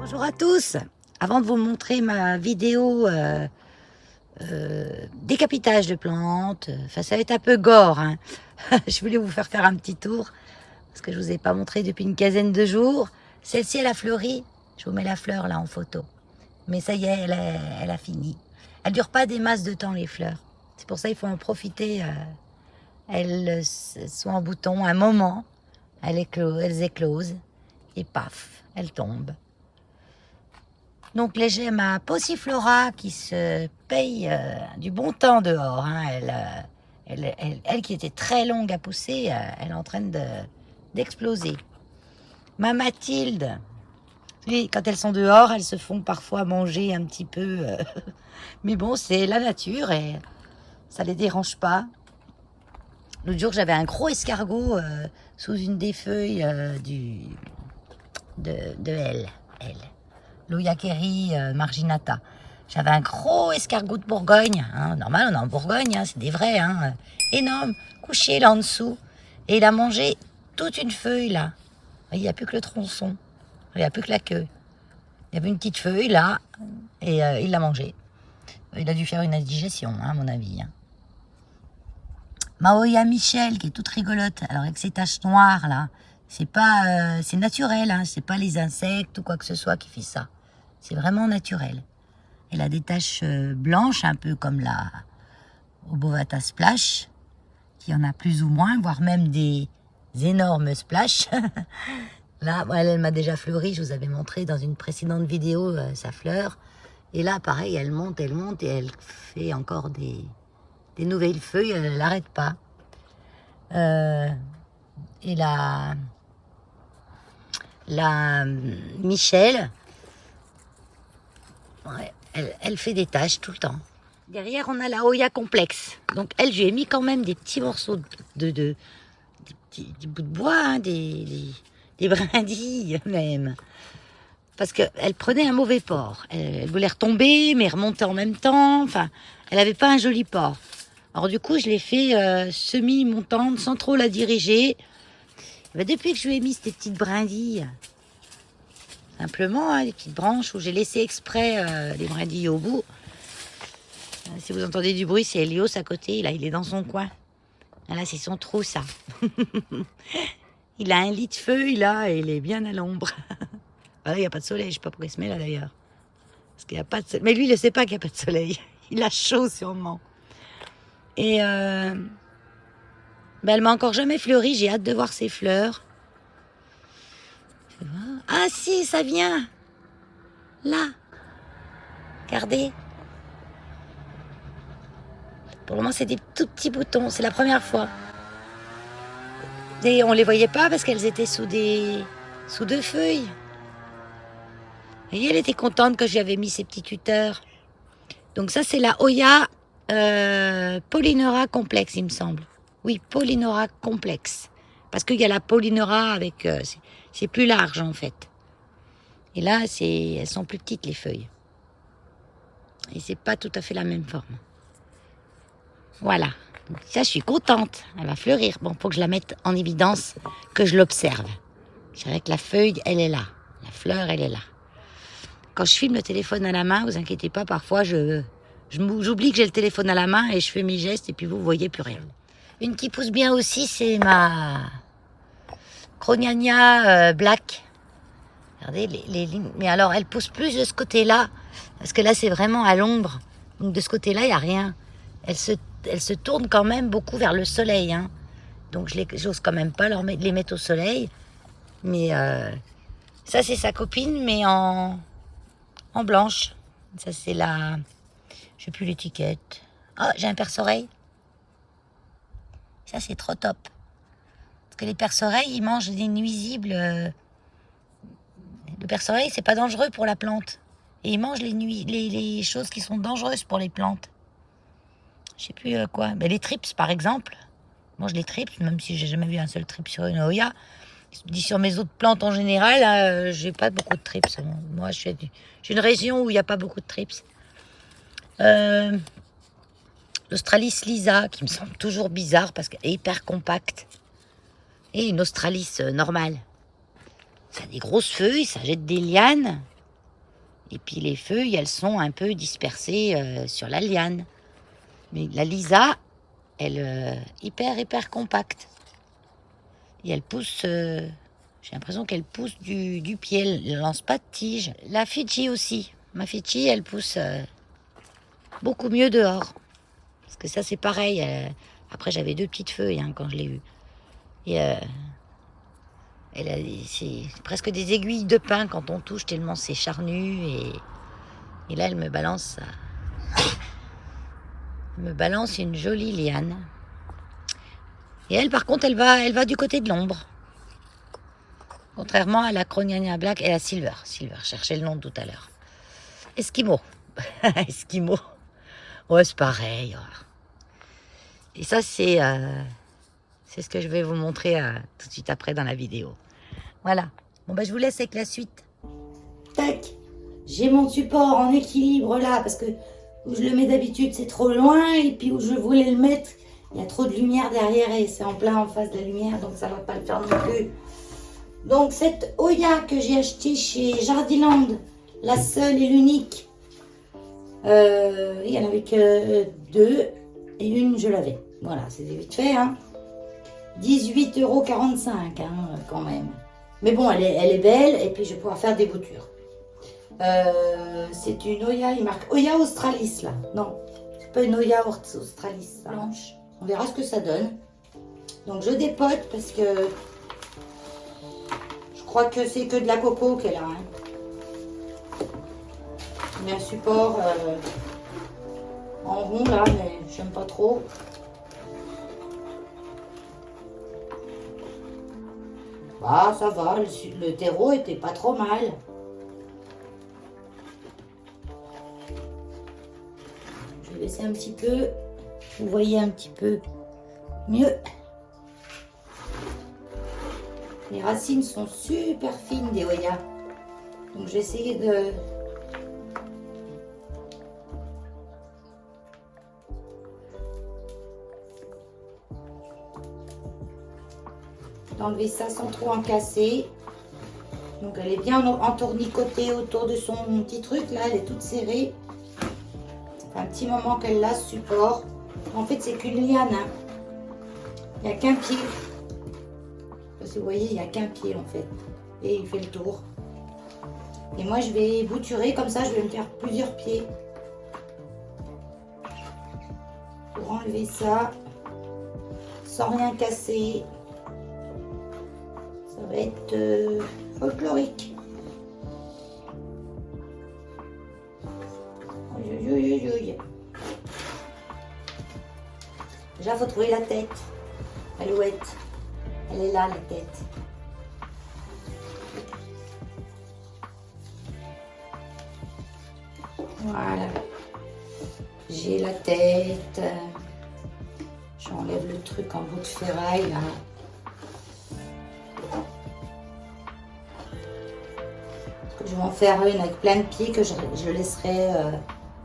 Bonjour à tous. Avant de vous montrer ma vidéo décapitage de plantes, ça va être un peu gore, hein. Je voulais vous faire un petit tour parce que je vous ai pas montré depuis une quinzaine de jours. Celle-ci elle a fleuri. Je vous mets la fleur là en photo. Mais ça y est, elle a fini. Elle dure pas des masses de temps les fleurs. C'est pour ça il faut en profiter. Elles sont en bouton un moment. Elles éclosent et paf, elles tombent. Donc les gemmes à Passiflora qui se paye du bon temps dehors. Hein. Elle qui était très longue à pousser, elle est en train d'exploser. Ma Mathilde, oui, quand elles sont dehors, elles se font parfois manger un petit peu. Mais bon, c'est la nature et ça les dérange pas. L'autre jour, j'avais un gros escargot sous une des feuilles de elle. L'Oyakeri marginata. J'avais un gros escargot de Bourgogne. Hein. Normal, on est en Bourgogne, hein, c'est des vrais. Hein, énorme, couché là en dessous. Et il a mangé toute une feuille là. Il n'y a plus que le tronçon. Il n'y a plus que la queue. Il y avait une petite feuille là. Et il l'a mangé. Il a dû faire une indigestion, hein, à mon avis. Hein. Maoya Michel, qui est toute rigolote. Alors avec ses taches noires là. C'est pas, c'est naturel, hein, c'est pas les insectes ou quoi que ce soit qui fait ça. C'est vraiment naturel. Elle a des taches blanches, un peu comme la Obovata Splash, qui en a plus ou moins, voire même des énormes splash. Là, elle m'a déjà fleuri, je vous avais montré dans une précédente vidéo sa fleur. Et là, pareil, elle monte et elle fait encore des nouvelles feuilles, elle n'arrête pas. Et la Michel, ouais, elle fait des tâches tout le temps. Derrière, on a la Oya complexe. Donc, elle, je lui ai mis quand même des petits morceaux des bouts de bois, hein, des brindilles même. Parce qu'elle prenait un mauvais port. Elle voulait retomber, mais remonter en même temps. Enfin, elle n'avait pas un joli port. Alors, du coup, je l'ai fait semi-montante, sans trop la diriger. Ben, depuis que je lui ai mis ces petites brindilles, simplement, hein, des petites branches où j'ai laissé exprès les brindilles au bout. Si vous entendez du bruit, c'est Elios à côté. Là, il est dans son coin. Là, c'est son trou, ça. Il a un lit de feuilles, là, et il est bien à l'ombre. Là, il n'y a pas de soleil. Je ne sais pas pourquoi il se met là, d'ailleurs. Parce qu'il n'y a pas de soleil. Mais lui, il ne sait pas qu'il n'y a pas de soleil. Il a chaud, sûrement. Et ben, elle m'a encore jamais fleuri. J'ai hâte de voir ses fleurs. Ah si, ça vient. Là. Regardez. Pour le moment, c'est des tout petits boutons. C'est la première fois. Et on les voyait pas parce qu'elles étaient sous deux feuilles. Et elle était contente que j'avais mis ces petits tuteurs. Donc ça, c'est la Oya Polynera complexe, il me semble. Oui, Polynera complexe. Parce qu'il y a la Polynera avec... c'est plus large, en fait. Et là, elles sont plus petites, les feuilles. Et c'est pas tout à fait la même forme. Voilà. Donc ça, je suis contente. Elle va fleurir. Bon, faut que je la mette en évidence, que je l'observe. Je dirais que la feuille, elle est là. La fleur, elle est là. Quand je filme le téléphone à la main, vous inquiétez pas, parfois, j'oublie que j'ai le téléphone à la main et je fais mes gestes et puis vous voyez plus rien. Une qui pousse bien aussi, c'est ma Chronia Black. Regardez les lignes. Mais alors, elle pousse plus de ce côté-là, parce que là, c'est vraiment à l'ombre. Donc, de ce côté-là, il n'y a rien. Elle se tourne quand même beaucoup vers le soleil. Hein. Donc, j'ose quand même pas les mettre au soleil. Mais ça, c'est sa copine, mais en blanche. Ça, c'est la... Je sais plus l'étiquette. Ah, j'ai un perce-oreille. Ça, c'est trop top. Parce que les perce-oreilles, ils mangent des nuisibles. Le perce-oreille, c'est pas dangereux pour la plante. Et ils mangent les choses qui sont dangereuses pour les plantes. Je sais plus quoi. Mais les trips, par exemple. Ils mangent les trips, même si j'ai jamais vu un seul trip sur une Oya. Je dis sur mes autres plantes en général, j'ai pas beaucoup de trips. Moi, j'ai une région où il n'y a pas beaucoup de trips. L'Australis lisa, qui me semble toujours bizarre parce qu'elle est hyper compacte. Et une Australis normale. Ça a des grosses feuilles, ça jette des lianes. Et puis les feuilles, elles sont un peu dispersées sur la liane. Mais la Lisa, elle est hyper compacte. Et elle pousse, j'ai l'impression qu'elle pousse du pied, elle ne lance pas de tige. La Fidji aussi. Ma Fidji, elle pousse beaucoup mieux dehors. Parce que ça, c'est pareil. Après, j'avais 2 petites feuilles quand je l'ai eue. Et c'est presque des aiguilles de pin quand on touche, tellement c'est charnu. Et là, elle me balance une jolie liane. Et elle, par contre, elle va du côté de l'ombre. Contrairement à la Crognania Black et la Silver. Silver, cherchez le nom tout à l'heure. Esquimau. Esquimau. Ouais, c'est pareil. Et ça, c'est ce que je vais vous montrer tout de suite après dans la vidéo. Voilà. Bon, je vous laisse avec la suite. Tac. J'ai mon support en équilibre là, parce que où je le mets d'habitude, c'est trop loin. Et puis où je voulais le mettre, il y a trop de lumière derrière et c'est en plein en face de la lumière, donc ça va pas le faire non plus. Donc cette Oya que j'ai achetée chez Jardiland, la seule et l'unique, il y en avait que 2 et une je l'avais. Voilà, c'était vite fait. 18,45 € quand même. Mais bon, elle est belle et puis je vais pouvoir faire des boutures. C'est une Oya, il marque Oya Australis là. Non, c'est pas une Oya Australis blanche. On verra ce que ça donne. Donc je dépote parce que je crois que c'est que de la coco qu'elle a. Il y a un support en rond là, mais j'aime pas trop. Ah, ça va, le terreau était pas trop mal. Je vais laisser un petit peu, vous voyez un petit peu mieux. Les racines sont super fines des Oya. Donc j'ai essayé d'enlever ça sans trop en casser. Donc elle est bien entournicotée autour de son petit truc là, elle est toute serrée. Ça fait un petit moment qu'elle l'a ce support. En fait c'est qu'une liane. Il n'y a qu'un pied. Parce que vous voyez, il n'y a qu'un pied en fait. Et il fait le tour. Et moi je vais bouturer comme ça, je vais me faire plusieurs pieds. Pour enlever ça. Sans rien casser. Ça va être folklorique. Déjà, il faut trouver la tête. Alouette. Elle est là, la tête. Voilà. J'ai la tête. J'enlève le truc en bout de ferraille, là. Je vais en faire une avec plein de pieds que je laisserai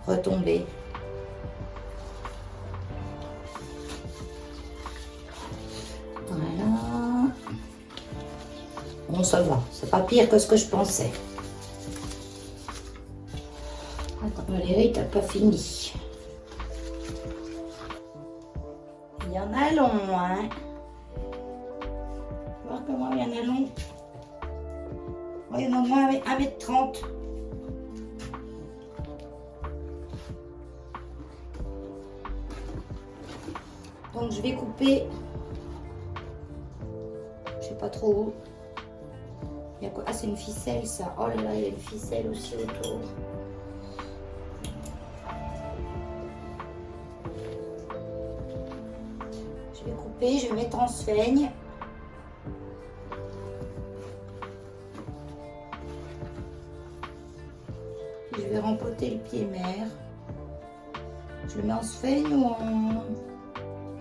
retomber. Voilà. Bon, ça va. C'est pas pire que ce que je pensais. Attends, Valérie, t'as pas fini. Il y en a long, voir comment il y en a long. Il y en a au moins 1,30 m. Donc je vais couper. Je sais pas trop où. Il y a quoi? Ah, c'est une ficelle ça. Oh là là, il y a une ficelle aussi autour. Je vais couper, je vais mettre en sphaigne. Je vais rempoter le pied mère. Je le mets en sphaigne ou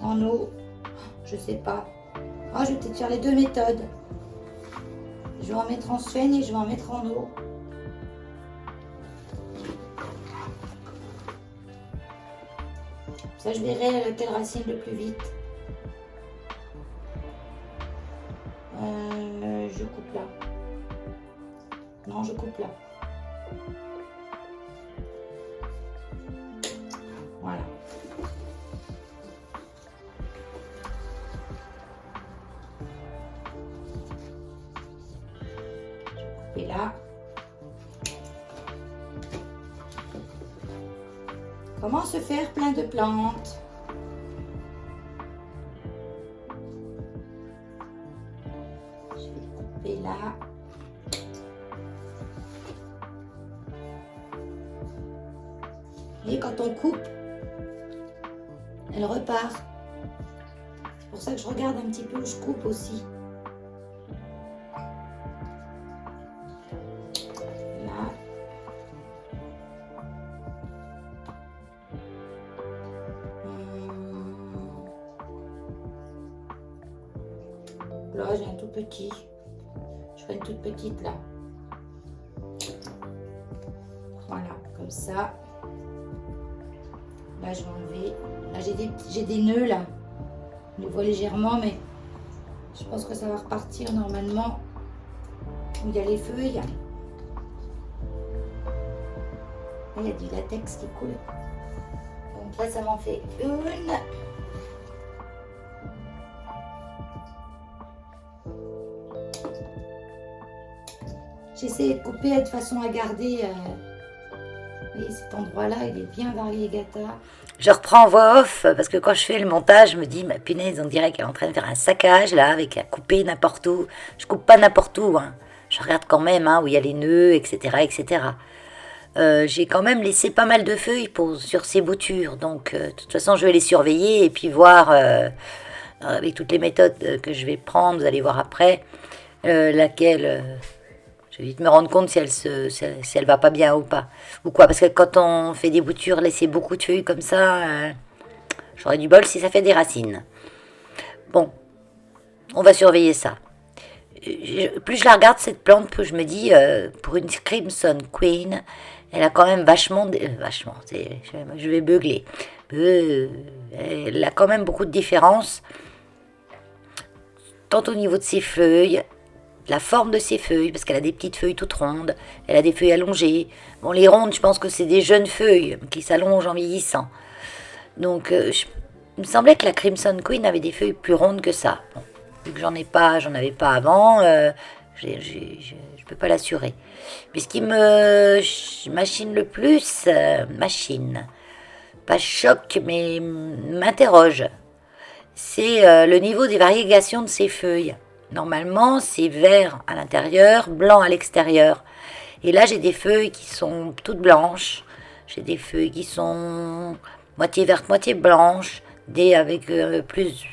en eau. Je sais pas. Ah, je vais peut-être faire les deux méthodes. Je vais en mettre en sphaigne et je vais en mettre en eau. Ça, je verrai laquelle racine le plus vite. Je coupe là. Non, je coupe là. Voilà. Et là, comment se faire plein de plantes? Je vais couper là. Et quand on coupe, elle repart. C'est pour ça que je regarde un petit peu où je coupe aussi. Là. Là, j'ai un tout petit. Je ferai une toute petite là. Voilà, comme ça. Là, je vais enlever. Là, j'ai des nœuds là. On les voit légèrement, mais je pense que ça va repartir normalement. Où il y a les feuilles. Là, il y a du latex qui coule. Donc là, ça m'en fait une. J'essaie de couper de façon à garder. Vous voyez, cet endroit-là, il est bien variegata. Je reprends en voix off parce que quand je fais le montage, je me dis, ma punaise, on dirait qu'elle est en train de faire un saccage là, avec à couper n'importe où. Je coupe pas n'importe où, hein. Je regarde quand même où il y a les nœuds, etc. etc. J'ai quand même laissé pas mal de feuilles sur ces boutures. Donc, de toute façon, je vais les surveiller et puis voir, avec toutes les méthodes que je vais prendre, vous allez voir après, laquelle... je vais vite me rendre compte si elle va pas bien ou pas. Ou quoi, parce que quand on fait des boutures, laisser beaucoup de feuilles comme ça, j'aurais du bol si ça fait des racines. Bon, on va surveiller ça. Plus je la regarde, cette plante, plus je me dis, pour une Crimson Queen, elle a quand même vachement, je vais beugler. Elle a quand même beaucoup de différences, tant au niveau de ses feuilles, la forme de ses feuilles, parce qu'elle a des petites feuilles toutes rondes, elle a des feuilles allongées. Bon, les rondes, je pense que c'est des jeunes feuilles qui s'allongent en vieillissant. Donc, il me semblait que la Crimson Queen avait des feuilles plus rondes que ça. Bon, vu que j'en avais pas avant, je peux pas l'assurer. Mais ce qui me machine le plus, pas choque, mais m'interroge, c'est le niveau des variégations de ses feuilles. Normalement, c'est vert à l'intérieur, blanc à l'extérieur. Et là, j'ai des feuilles qui sont toutes blanches. J'ai des feuilles qui sont moitié vertes, moitié blanches. Des avec plus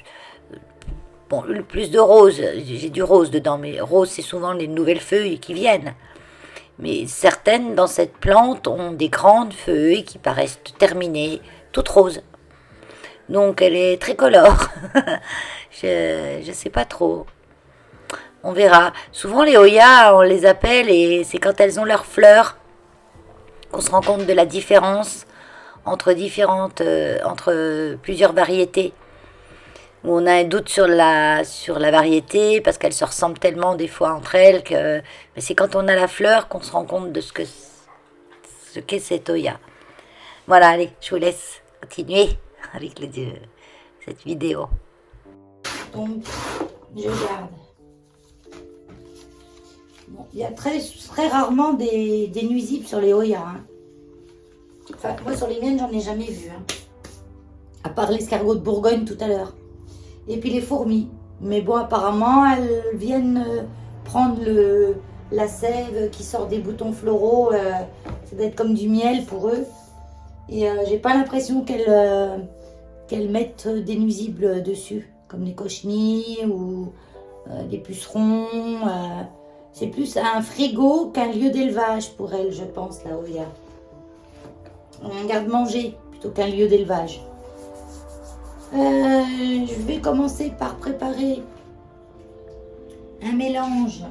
de rose. J'ai du rose dedans, mais rose, c'est souvent les nouvelles feuilles qui viennent. Mais certaines, dans cette plante, ont des grandes feuilles qui paraissent terminées, toutes roses. Donc, elle est tricolore. Je sais pas trop. On verra. Souvent, les Hoya, on les appelle et c'est quand elles ont leurs fleurs qu'on se rend compte de la différence entre plusieurs variétés. Où on a un doute sur la variété parce qu'elles se ressemblent tellement des fois entre elles que mais c'est quand on a la fleur qu'on se rend compte de ce qu'est cette Hoya. Voilà, allez, je vous laisse continuer avec cette vidéo. Donc, je garde. Bon, il y a très rarement des nuisibles sur les Hoya. Hein. Enfin, moi, sur les miennes, j'en ai jamais vu. Hein. À part l'escargot de Bourgogne tout à l'heure. Et puis les fourmis. Mais bon, apparemment, elles viennent prendre la sève qui sort des boutons floraux. Ça doit être comme du miel pour eux. Et j'ai pas l'impression qu'elles mettent des nuisibles dessus. Comme les cochenilles ou des pucerons. C'est plus un frigo qu'un lieu d'élevage pour elles, je pense, la Hoya. Un garde-manger plutôt qu'un lieu d'élevage. Je vais commencer par préparer un mélange.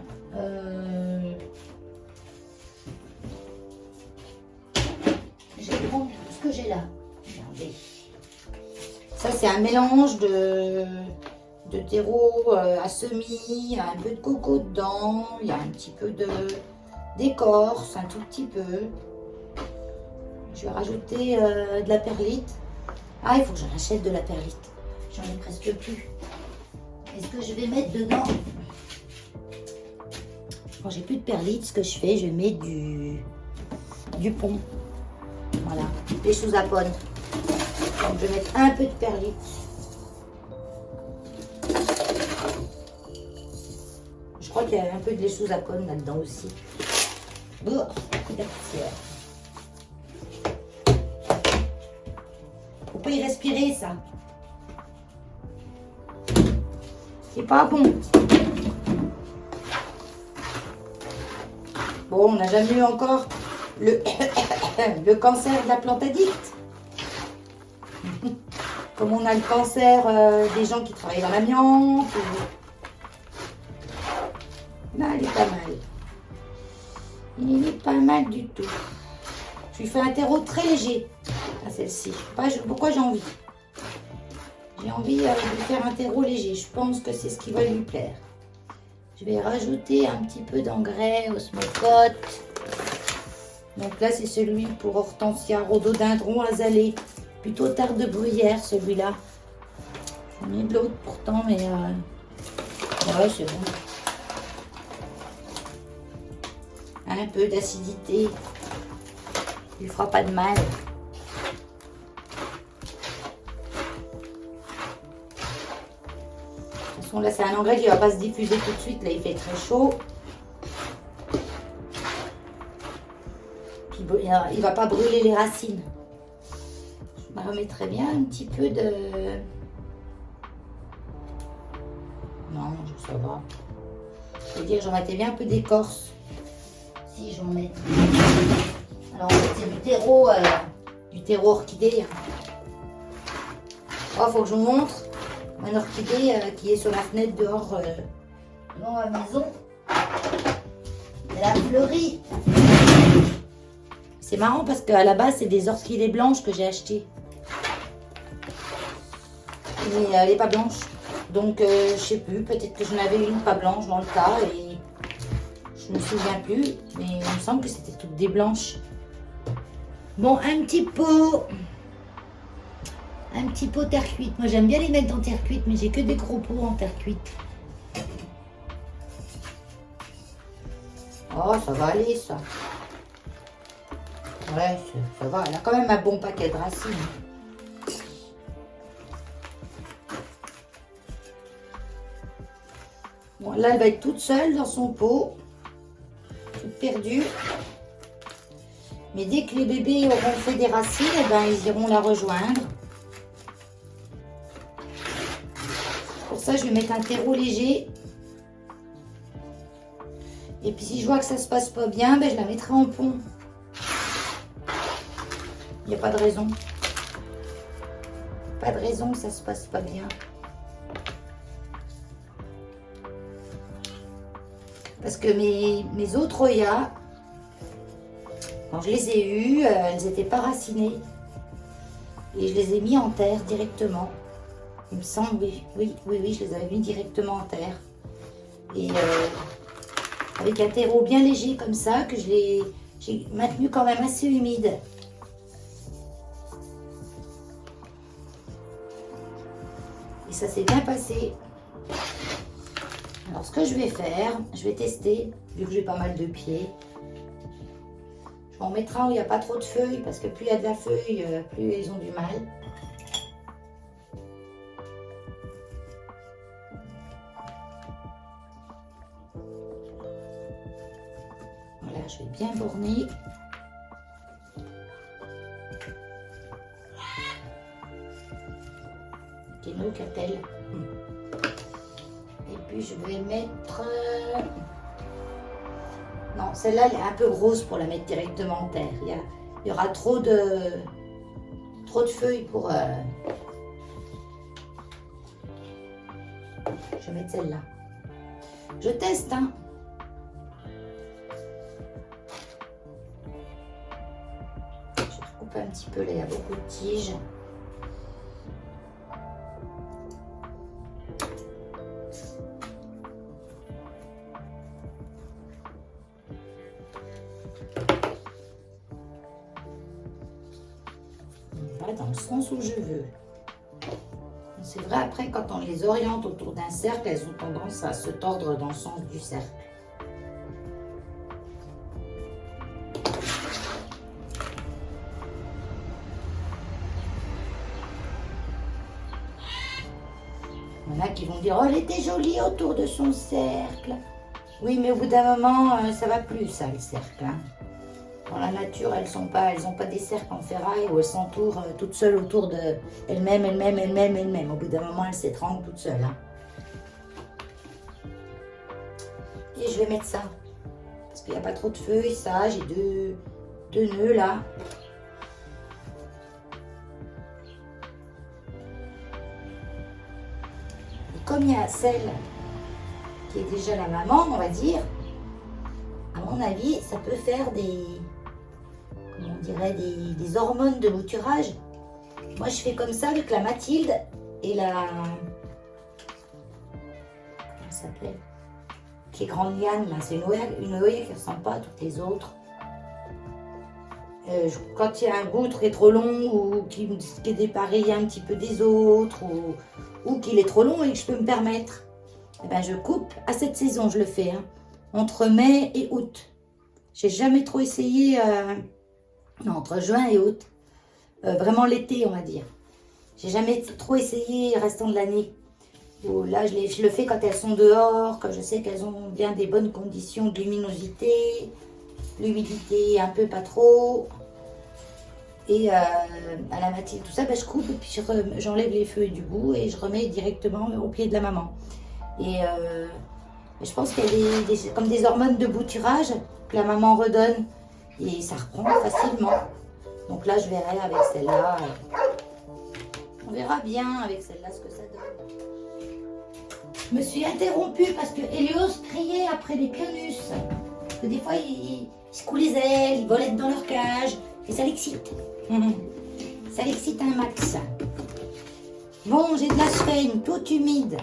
Je vais prendre ce que j'ai là. Regardez. Ça, c'est un mélange de terreau à semis, il y a un peu de coco dedans, il y a un petit peu d'écorce, un tout petit peu. Je vais rajouter de la perlite. Ah, il faut que j'en achète de la perlite. J'en ai presque plus. Est-ce que je vais mettre dedans? Quand j'ai plus de perlite, ce que je fais, je mets du pont. Voilà, des sous-apones. Donc je vais mettre un peu de perlite. Je crois qu'il y a un peu de lait sous-apones là-dedans aussi. Oh, faut pas y respirer, ça. C'est pas bon. Bon, on n'a jamais eu encore le cancer de la plante addict. Comme on a le cancer des gens qui travaillent dans l'amiante. Là, elle est pas mal. Il est pas mal du tout. Je lui fais un terreau très léger à celle-ci. Pourquoi j'ai envie? J'ai envie de faire un terreau léger. Je pense que c'est ce qui va lui plaire. Je vais rajouter un petit peu d'engrais osmocote. Donc là, c'est celui pour hortensia, rhododendron azalée. Plutôt tarte de bruyère, celui-là. J'en ai de l'autre pourtant, mais ouais, c'est bon. Un peu d'acidité. Il ne fera pas de mal. De toute façon, là, c'est un engrais qui ne va pas se diffuser tout de suite. Là, il fait très chaud. Puis, il ne va pas brûler les racines. Je me remettrai bien un petit peu de... Non, ça va. Je veux dire, j'en mettais bien un peu d'écorce. Si j'en mets. Alors, en fait, c'est du terreau orchidée. Oh, faut que je vous montre une orchidée qui est sur la fenêtre dehors dans la maison. Elle a fleuri. C'est marrant parce qu'à la base, c'est des orchidées blanches que j'ai achetées. Mais elle n'est pas blanche. Donc, je sais plus. Peut-être que j'en avais une pas blanche dans le tas et je me souviens plus. Mais il me semble que c'était toutes des blanches. Bon, un petit pot terre cuite. Moi, j'aime bien les mettre en terre cuite, mais j'ai que des gros pots en terre cuite. Oh, ça va aller, ça. Ouais, ça va. Elle a quand même un bon paquet de racines. Bon, là, elle va être toute seule dans son pot. Toute perdue. Mais dès que les bébés auront fait des racines, eh ben, ils iront la rejoindre. Pour ça, je vais mettre un terreau léger. Et puis, si je vois que ça se passe pas bien, ben, je la mettrai en pont. Il n'y a pas de raison. Pas de raison que ça se passe pas bien. Parce que mes autres Oyas, quand je les ai eues, elles n'étaient pas racinées. Et je les ai mis en terre directement. Il me semble, oui, je les avais mis directement en terre. Et avec un terreau bien léger comme ça, que j'ai maintenu quand même assez humide. Et ça s'est bien passé. Alors, ce que je vais faire, je vais tester, vu que j'ai pas mal de pieds. Je vais en mettre un où il n'y a pas trop de feuilles, parce que plus il y a de la feuille, plus ils ont du mal. Voilà, je vais bien borner. Keno qu'appelle. Et puis je vais mettre... Non, celle-là, elle est un peu grosse pour la mettre directement en terre. Il y aura trop de feuilles pour... Je vais mettre celle-là. Je teste, hein. Je coupe un petit peu, là, il y a beaucoup de tiges. dans le sens où je veux. C'est vrai, après, quand on les oriente autour d'un cercle, elles ont tendance à se tordre dans le sens du cercle. Il y en a qui vont dire, oh, elle était jolie autour de son cercle. Oui, mais au bout d'un moment, ça va plus, ça, le cercle. Hein. Dans la nature, elles n'ont pas des cercles en ferraille où elles s'entourent toutes seules autour d'elles-mêmes, elles-mêmes. Au bout d'un moment, elles s'étranglent toutes seules. Hein. Et je vais mettre ça. Parce qu'il n'y a pas trop de feuilles, ça. J'ai deux nœuds là. Et comme il y a celle qui est déjà la maman, on va dire, à mon avis, ça peut faire comment on dirait, des hormones de bouturage. Moi, je fais comme ça avec la Mathilde et la... Comment ça s'appelle? Qui est grande liane, là. C'est une oeille qui ne ressemble pas à toutes les autres. Quand il y a un bout très trop long ou qui est dépareillé un petit peu des autres ou qu'il est trop long et que je peux me permettre, eh ben, je coupe. À cette saison, je le fais, hein, entre mai et août. J'ai jamais trop essayé non, entre juin et août. Vraiment l'été, on va dire. J'ai jamais trop essayé restant de l'année. Là, je le fais quand elles sont dehors, quand je sais qu'elles ont bien des bonnes conditions de luminosité, l'humidité un peu pas trop. Et à la Mathilde, tout ça, ben, je coupe et puis j'enlève les feuilles du bout et je remets directement au pied de la maman. Et je pense qu'il y a comme des hormones de bouturage que la maman redonne et ça reprend facilement. Donc là, je verrai avec celle-là. On verra bien avec celle-là ce que ça donne. Je me suis interrompue parce que Hélios criait après les Pionus. Parce que des fois, ils se coulent les ailes, ils volent dans leur cage et ça l'excite. Ça l'excite un max. Bon, j'ai de la sphène toute humide.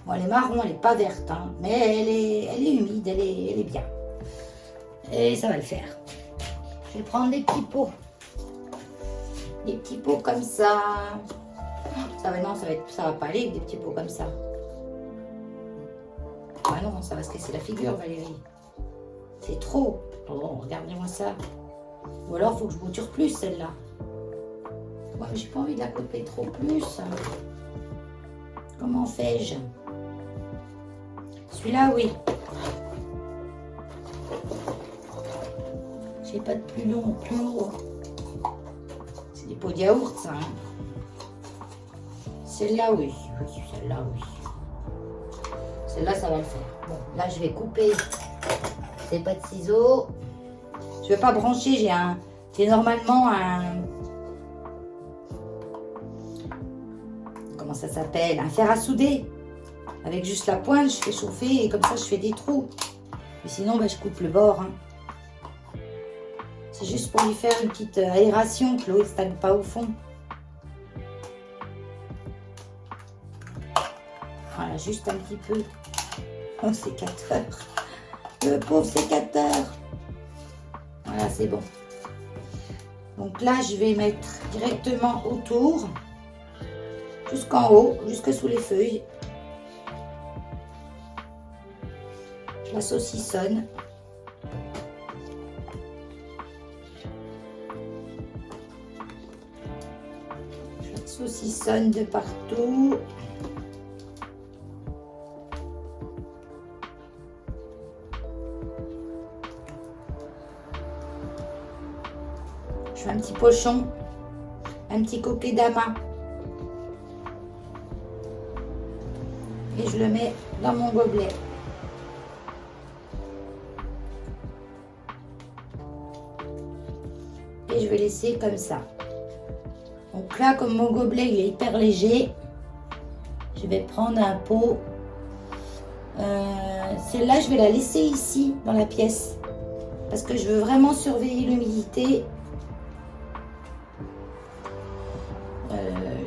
Bon, elle est marron, elle n'est pas verte, hein, mais elle est humide, elle est bien. Et ça va le faire. Je vais prendre des petits pots. Des petits pots comme ça. Non, ça va pas aller avec des petits pots comme ça. Ah non, ça va se casser la figure, Valérie. C'est trop. Oh, regardez-moi ça. Ou alors, il faut que je bouture plus, celle-là. Ouais, j'ai pas envie de la couper trop plus. Comment fais-je? Celui-là, oui. J'ai pas de plus long, plus lourd. C'est des pots de yaourt, ça. Hein. Celle-là, oui. Oui, celle-là, oui. Celle-là, ça va le faire. Bon, là, je vais couper. C'est pas de ciseaux. Je vais pas brancher. J'ai normalement un... Comment ça s'appelle? Un fer à souder. Avec juste la pointe, je fais chauffer et comme ça, je fais des trous. Mais sinon, ben, je coupe le bord. Hein. C'est juste pour lui faire une petite aération, que l'eau ne stagne pas au fond. Voilà, juste un petit peu. Oh, sécateur. Le pauvre sécateur. Voilà, c'est bon. Donc là, je vais mettre directement autour, jusqu'en haut, jusque sous les feuilles. Je la saucissonne. Je la saucissonne de partout. Je fais un petit pochon, un petit coquet d'amas. Et je le mets dans mon gobelet. Et je vais laisser comme ça. Donc là, comme mon gobelet il est hyper léger, je vais prendre un pot. Celle-là, je vais la laisser ici, dans la pièce. Parce que je veux vraiment surveiller l'humidité.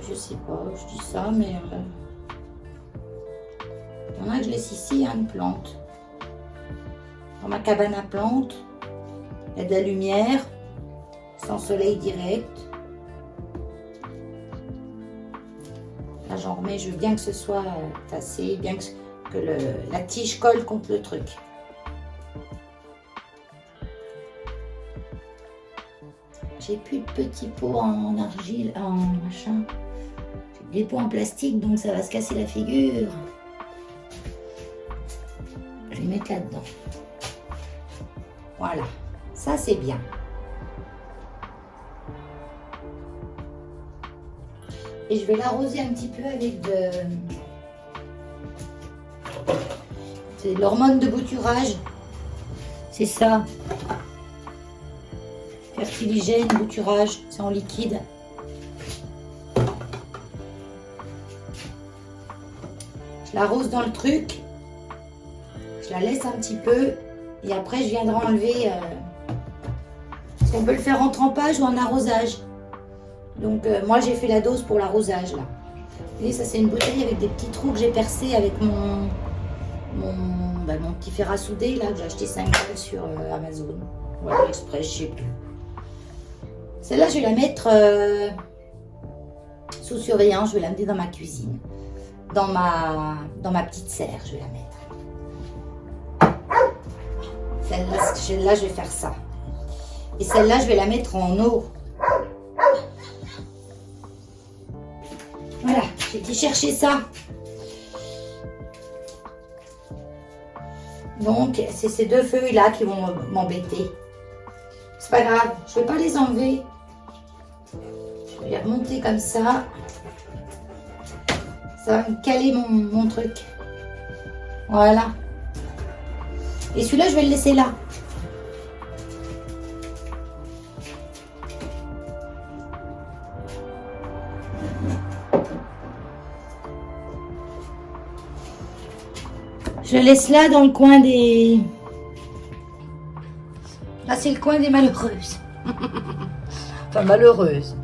Je sais pas, je dis ça, mais... Il y en a que je laisse ici, hein, une plante. Dans ma cabane à plantes, il y a de la lumière, sans soleil direct. Là, j'en remets, je veux bien que ce soit tassé, bien que la tige colle contre le truc. J'ai plus de petits pots en argile, en machin. J'ai des pots en plastique, donc ça va se casser la figure. Je vais mettre là-dedans. Voilà, ça c'est bien. Et je vais l'arroser un petit peu avec c'est l'hormone de bouturage. C'est ça. Fertiligène, bouturage, c'est en liquide. Je l'arrose dans le truc. Je la laisse un petit peu. Et après, je viendrai enlever. Parce qu'on peut le faire en trempage ou en arrosage. Donc, moi, j'ai fait la dose pour l'arrosage, là. Et ça, c'est une bouteille avec des petits trous que j'ai percés avec mon petit fer à souder, là, que j'ai acheté 5 balles sur Amazon. Voilà, Express, je sais plus. Celle-là, je vais la mettre sous surveillance. Je vais la mettre dans ma cuisine. Dans ma petite serre, je vais la mettre. Celle-là, je vais faire ça. Et celle-là, je vais la mettre en eau. Voilà, j'ai été chercher ça. Donc, c'est ces deux feuilles-là qui vont m'embêter. C'est pas grave, je ne vais pas les enlever. Je vais les remonter comme ça. Ça va me caler mon truc. Voilà. Et celui-là, je vais le laisser là. Je le laisse là dans le coin des... Là, c'est le coin des malheureuses. Enfin, malheureuses.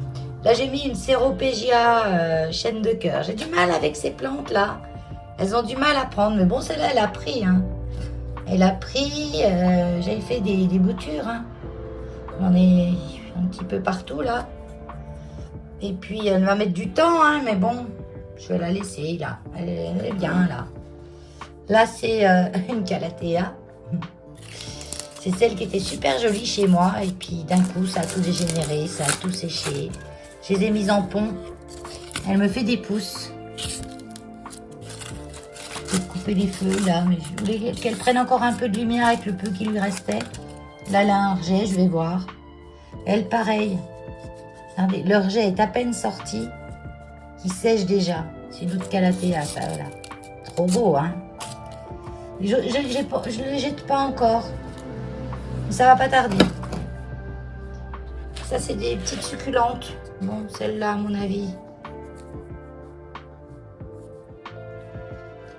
Là, j'ai mis une Céropégia chaîne de cœur. J'ai du mal avec ces plantes-là. Elles ont du mal à prendre. Mais bon, celle-là, elle a pris. Hein. Elle a pris. J'avais fait des boutures. Hein. J'en ai un petit peu partout, là. Et puis, elle va mettre du temps. Hein, mais bon, je vais la laisser, là. Elle est bien, là. Là, c'est une Calathea. C'est celle qui était super jolie chez moi. Et puis, d'un coup, ça a tout dégénéré. Ça a tout séché. Je les ai mises en pont. Elle me fait des pousses. Je vais couper les feuilles, là. Mais je voulais qu'elle prenne encore un peu de lumière avec le peu qui lui restait. Là, elle a un rejet, je vais voir. Elle, pareil. Regardez, le rejet est à peine sorti. Qui sèche déjà. C'est une autre Calathea, ça, voilà. Trop beau, hein. Je ne les jette pas encore. Ça va pas tarder. Ça, c'est des petites succulentes. Bon, celle-là, à mon avis.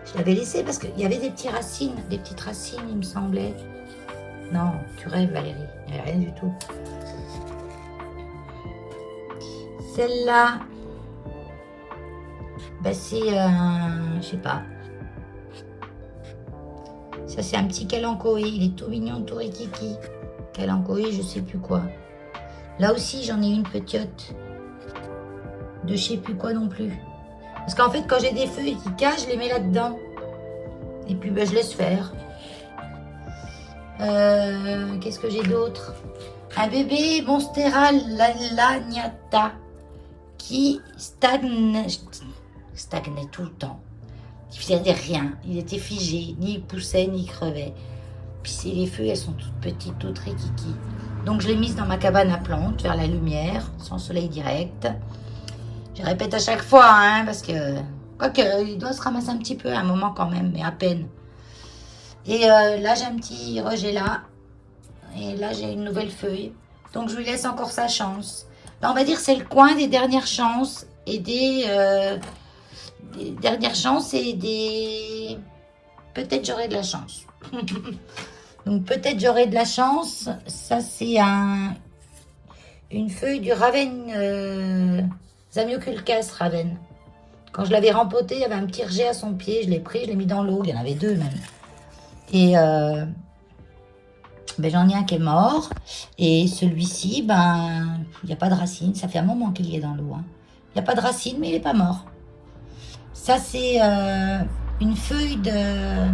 Je l'avais laissée parce qu'il y avait des petites racines, il me semblait. Non, tu rêves, Valérie. Il n'y avait rien du tout. Celle-là, ben c'est, je sais pas. Ça, c'est un petit calanchoé. Il est tout mignon, tout rikiki. Calanchoé, je sais plus quoi. Là aussi, j'en ai une petite. De je sais plus quoi non plus. Parce qu'en fait, quand j'ai des feuilles qui cachent, je les mets là-dedans. Et puis, ben, je laisse faire. Qu'est-ce que j'ai d'autre? Un bébé Monstera Laniata qui stagnait tout le temps. Il faisait rien, il était figé, ni il poussait, ni il crevait. Puis les feuilles, elles sont toutes petites, toutes rikiki. Donc je l'ai mise dans ma cabane à plantes, vers la lumière, sans soleil direct. Je répète à chaque fois, hein, parce que... Quoique, il doit se ramasser un petit peu à un moment quand même, mais à peine. Et là, j'ai un petit rejet là. Et là, j'ai une nouvelle feuille. Donc je lui laisse encore sa chance. Là, on va dire c'est le coin des dernières chances et des dernières chances et des... Peut-être j'aurai de la chance. Donc peut-être j'aurai de la chance. Ça, c'est une feuille du Raven, Zamioculcas Raven. Quand je l'avais rempoté, il y avait un petit rejet à son pied. Je l'ai pris, je l'ai mis dans l'eau. Il y en avait deux même. Et ben, j'en ai un qui est mort. Et celui-ci, ben, il n'y a pas de racine. Ça fait un moment qu'il y est dans l'eau. Hein. Il n'y a pas de racine, mais il n'est pas mort. Ça, c'est une feuille de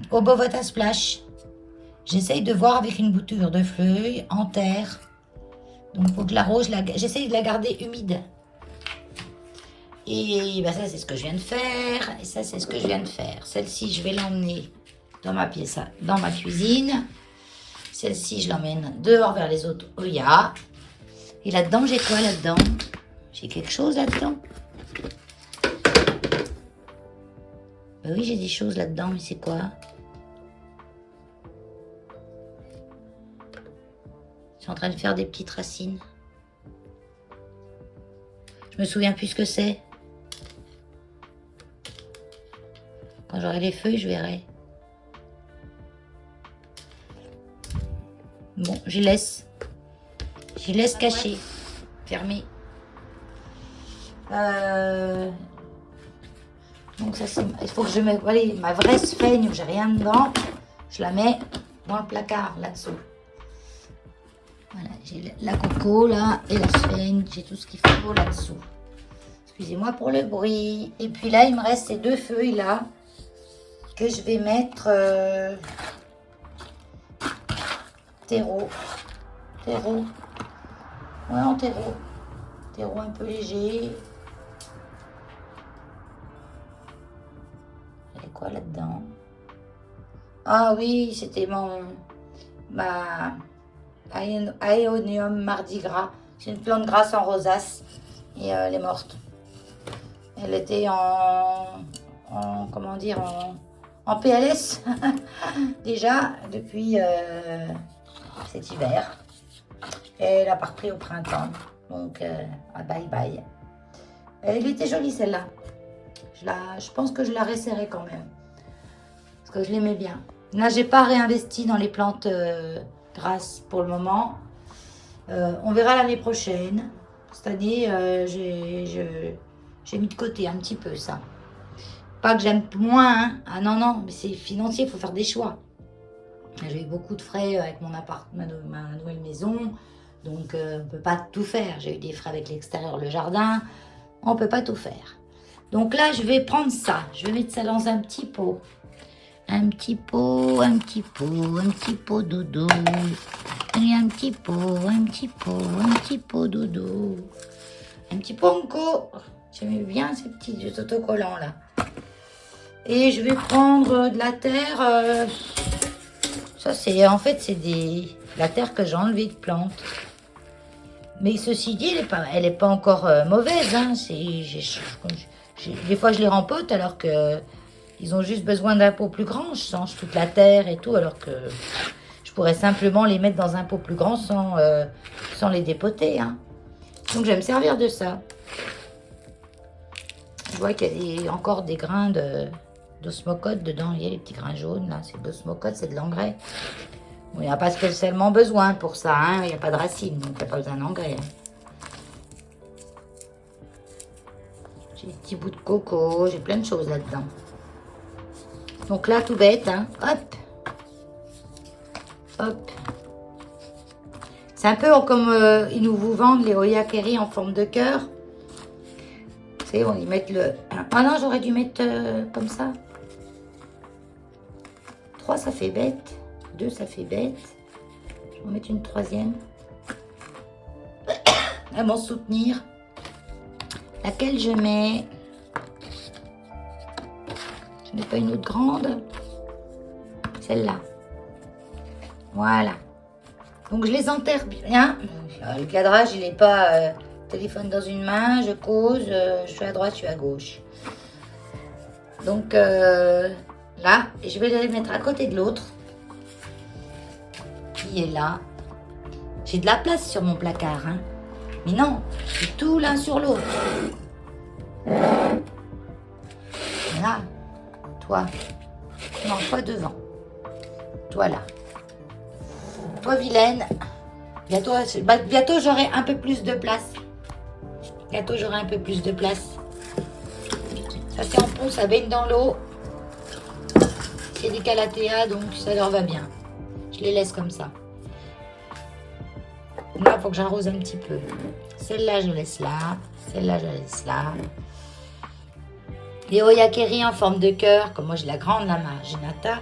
Obovota Splash. J'essaye de voir avec une bouture de feuilles en terre. Donc, faut que je l'arrose. J'essaye de la garder humide. Et ben, ça, c'est ce que je viens de faire. Et ça, c'est ce que je viens de faire. Celle-ci, je vais l'emmener dans ma pièce, dans ma cuisine. Celle-ci, je l'emmène dehors vers les autres Oya. Et là-dedans, j'ai quoi là-dedans? J'ai quelque chose là-dedans? Ben oui, j'ai des choses là-dedans, mais c'est quoi? Je suis en train de faire des petites racines. Je me souviens plus ce que c'est. Quand j'aurai les feuilles, je verrai. Bon, j'y laisse. J'y laisse cacher. Fermé. Donc ça, c'est... Il faut que je mette... Allez, ma vraie sphaigne où j'ai rien dedans. Je la mets dans le placard, là-dessous. Voilà, j'ai la coco, là, et la sphaigne. J'ai tout ce qu'il faut là-dessous. Excusez-moi pour le bruit. Et puis là, il me reste ces deux feuilles, là, que je vais mettre... terreau. Terreau. Ouais, en terreau. Terreau un peu léger. Il y a quoi là-dedans? Ah oui, c'était ma Aeonium Mardi Gras. C'est une plante grasse en rosace. Et elle est morte. Elle était comment dire, en PLS déjà depuis cet hiver. Et elle a pas repris au printemps. Donc, bye bye. Elle était jolie celle-là. Je pense que je la resserrai quand même. Parce que je l'aimais bien. Là, j'ai pas réinvesti dans les plantes grasses pour le moment. On verra l'année prochaine. Cette année, j'ai mis de côté un petit peu ça. Pas que j'aime moins, hein. Ah non, non, mais c'est financier, il faut faire des choix. J'ai eu beaucoup de frais avec mon appartement, ma nouvelle maison. Donc, on ne peut pas tout faire. J'ai eu des frais avec l'extérieur, le jardin. On ne peut pas tout faire. Donc là, je vais prendre ça. Je vais mettre ça dans un petit pot. Un petit pot, un petit pot, un petit pot dodo. Et un petit pot, un petit pot, un petit pot dodo. Un petit pot encore. J'aimais bien ces petits autocollants là. Et je vais prendre de la terre. Ça, c'est en fait, c'est la terre que j'ai enlevée de plantes. Mais ceci dit, elle est pas encore mauvaise. Hein. Des fois, je les rempote alors que ils ont juste besoin d'un pot plus grand. Je change toute la terre et tout, alors que je pourrais simplement les mettre dans un pot plus grand sans les dépoter. Hein. Donc, je vais me servir de ça. Je vois qu'il y a encore des grains d'osmocote dedans. Il y a les petits grains jaunes, là. C'est de l'osmocote, c'est de l'engrais. Bon, il n'y a pas spécialement besoin pour ça. Hein. Il n'y a pas de racines, donc il n'y a pas besoin d'engrais. Hein. J'ai des petits bouts de coco. J'ai plein de choses là-dedans. Donc là, tout bête. Hein. Hop. Hop. C'est un peu comme ils nous vous vendent les Oya Keri en forme de cœur. Vous savez, on y met le... Ah non, j'aurais dû mettre comme ça. 3, ça fait bête. 2, ça fait bête. Je vais en mettre une troisième. À m'en soutenir. Laquelle je mets? Je n'ai pas une autre grande. Celle-là. Voilà. Donc, je les enterre bien. Le cadrage, il n'est pas... téléphone dans une main, je cause, je suis à droite, je suis à gauche. Donc là, je vais les mettre à côté de l'autre. Qui est là. J'ai de la place sur mon placard. Hein. Mais non, c'est tout l'un sur l'autre. Là, toi. Non, toi devant. Toi là. Toi vilaine. Bientôt j'aurai un peu plus de place. Bientôt, j'aurai un peu plus de place. Ça, c'est en pont, ça baigne dans l'eau. C'est des calatéas, donc ça leur va bien. Je les laisse comme ça. Là, il faut que j'arrose un petit peu. Celle-là, je laisse là. Celle-là, je la laisse là. Les oyakeri en forme de cœur, comme moi j'ai la grande, la marginata,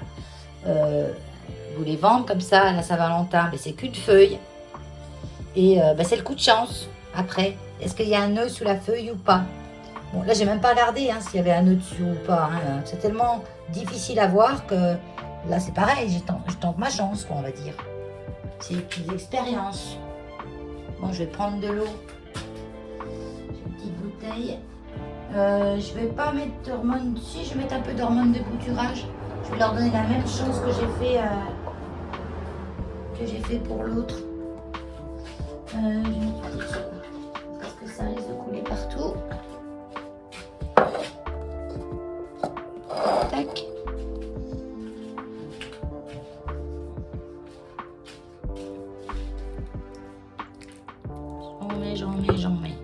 vous les vendez comme ça à la Saint-Valentin, mais c'est qu'une feuille. Et c'est le coup de chance. Après, est-ce qu'il y a un nœud sous la feuille ou pas? Bon, là, j'ai même pas regardé hein, s'il y avait un nœud dessus ou pas. Hein. C'est tellement difficile à voir que là, c'est pareil. Je tente ma chance, quoi, on va dire. C'est une petite expérience. Bon, je vais prendre de l'eau. J'ai une petite bouteille. Je vais pas mettre d'hormones. Si, je vais mettre un peu d'hormones de bouturage. Je vais leur donner la même chose que j'ai fait pour l'autre. Je vais mettre ça parce que ça risque de couler partout. Tac. J'en mets.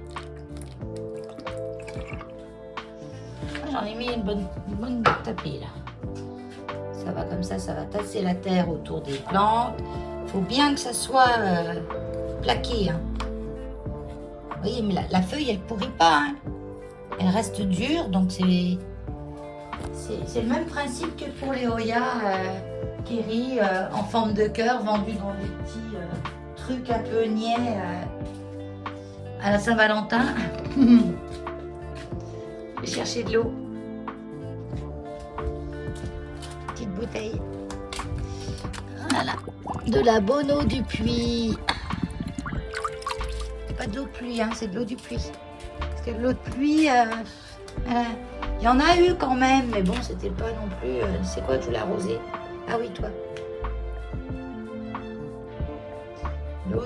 J'en ai mis une bonne tapée là. Ça va comme ça va tasser la terre autour des plantes. Il faut bien que ça soit plaqué. Hein. Vous voyez, mais la feuille, elle ne pourrit pas. Hein. Elle reste dure, donc c'est le même principe que pour les Oya Keri en forme de cœur vendus dans des petits trucs un peu niais à la Saint-Valentin. Je vais chercher de l'eau. Petite bouteille. Voilà. De la bonne eau du puits. Pas de l'eau de pluie, hein, c'est de l'eau du puits. Parce que de l'eau de pluie, il y en a eu quand même, mais bon, c'était pas non plus... c'est quoi que je voulais arroser? Ah oui, toi. L'eau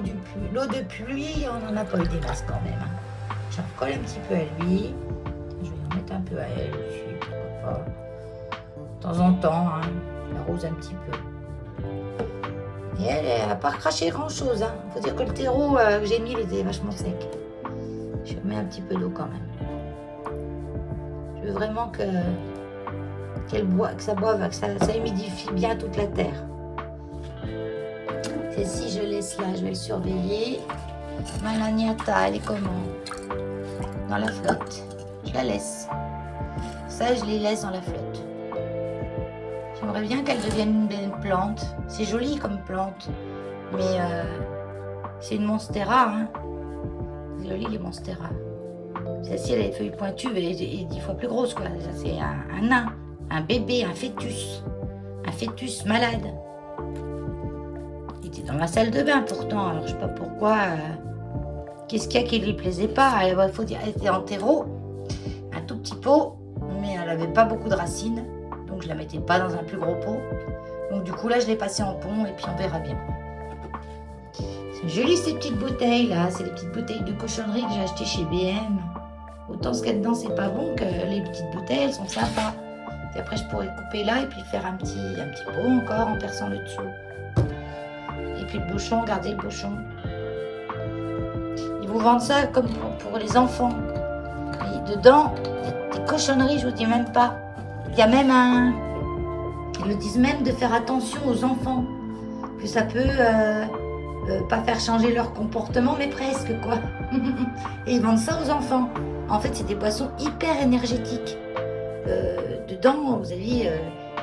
de pluie, on n'en a pas eu des masses quand même. Hein. J'en recolle un petit peu à lui. Je vais en mettre un peu à elle aussi, pourquoi pas. De temps en temps, hein, j'arrose un petit peu. Et elle n'a pas craché grand-chose. Hein. Faut dire que le terreau que j'ai mis, il était vachement sec. Je mets un petit peu d'eau quand même. Je veux vraiment que ça boive, que ça humidifie bien toute la terre. Et si je laisse là, je vais le surveiller. Ma lagnata, elle est comment? Dans la flotte. Je la laisse. Ça, je les laisse dans la flotte. J'aimerais bien qu'elle devienne une belle plante. C'est joli comme plante. Mais c'est une monstera. Hein. C'est joli les monsteras. Celle-ci, elle a les feuilles pointues. Elle est 10 fois plus grosse. Quoi. C'est un nain. Un bébé, un fœtus. Un fœtus malade. Il était dans ma salle de bain pourtant. Alors je sais pas pourquoi. Qu'est-ce qu'il y a qui lui plaisait pas? Il faut dire, elle était en terreau. Un tout petit pot. Mais elle avait pas beaucoup de racines. Donc je la mettais pas dans un plus gros pot. Donc du coup là je l'ai passée en pont et puis on verra bien. C'est joli ces petites bouteilles là. C'est les petites bouteilles de cochonnerie que j'ai achetées chez BM. Autant ce qu'il y a dedans c'est pas bon que les petites bouteilles elles sont sympas. Et après je pourrais couper là et puis faire un petit pot encore en perçant le dessous. Et puis le bouchon, garder le bouchon. Ils vous vendent ça comme pour les enfants. Et dedans, des cochonneries, je vous dis même pas. Il y a même ils le disent même de faire attention aux enfants. Que ça peut pas faire changer leur comportement, mais presque quoi. Et ils vendent ça aux enfants. En fait, c'est des boissons hyper énergétiques. Dedans, vous avez,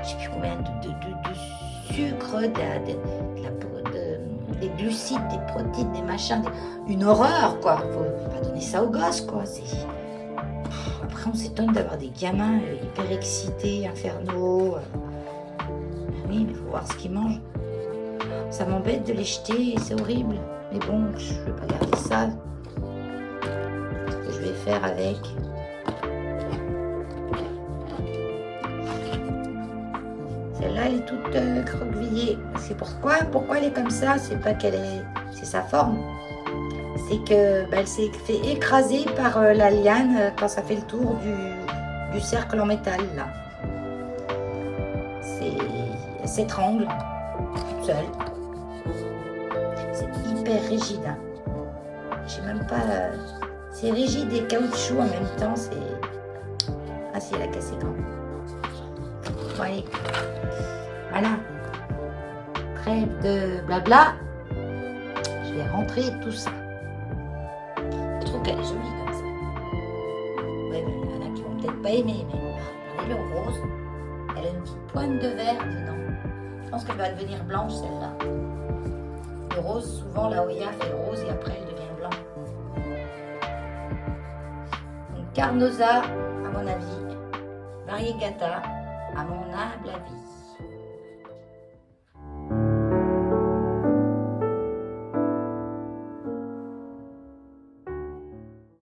je sais plus combien de sucre, des glucides, des protéines, des machins, une horreur quoi. Faut pas donner ça aux gosses quoi. Après, on s'étonne d'avoir des gamins hyper excités, infernaux. Oui, mais il faut voir ce qu'ils mangent. Ça m'embête de les jeter, c'est horrible. Mais bon, je ne veux pas garder ça. Ce que je vais faire avec. Celle-là, elle est toute croquevillée. C'est pourquoi elle est comme ça. C'est pas qu'elle est... C'est sa forme. C'est que elle s'est fait écraser par la liane quand ça fait le tour du cercle en métal là. Elle s'étrangle toute seule. C'est hyper rigide. Hein. Je sais même pas. C'est rigide et caoutchouc en même temps. C'est. Ah si, elle a cassé grand. Bon, allez. Voilà. Trêve de blabla. Je Je vais rentrer tout ça. Je trouve qu'elle est jolie comme ça. Oui, mais il y en a qui vont peut-être pas aimer, mais regardez le rose. Elle a une petite pointe de vert dedans. Je pense qu'elle va devenir blanche celle-là. Le rose, souvent la Hoya fait rose et après elle devient blanc. Donc Carnosa, à mon avis, Variegata, à mon humble avis.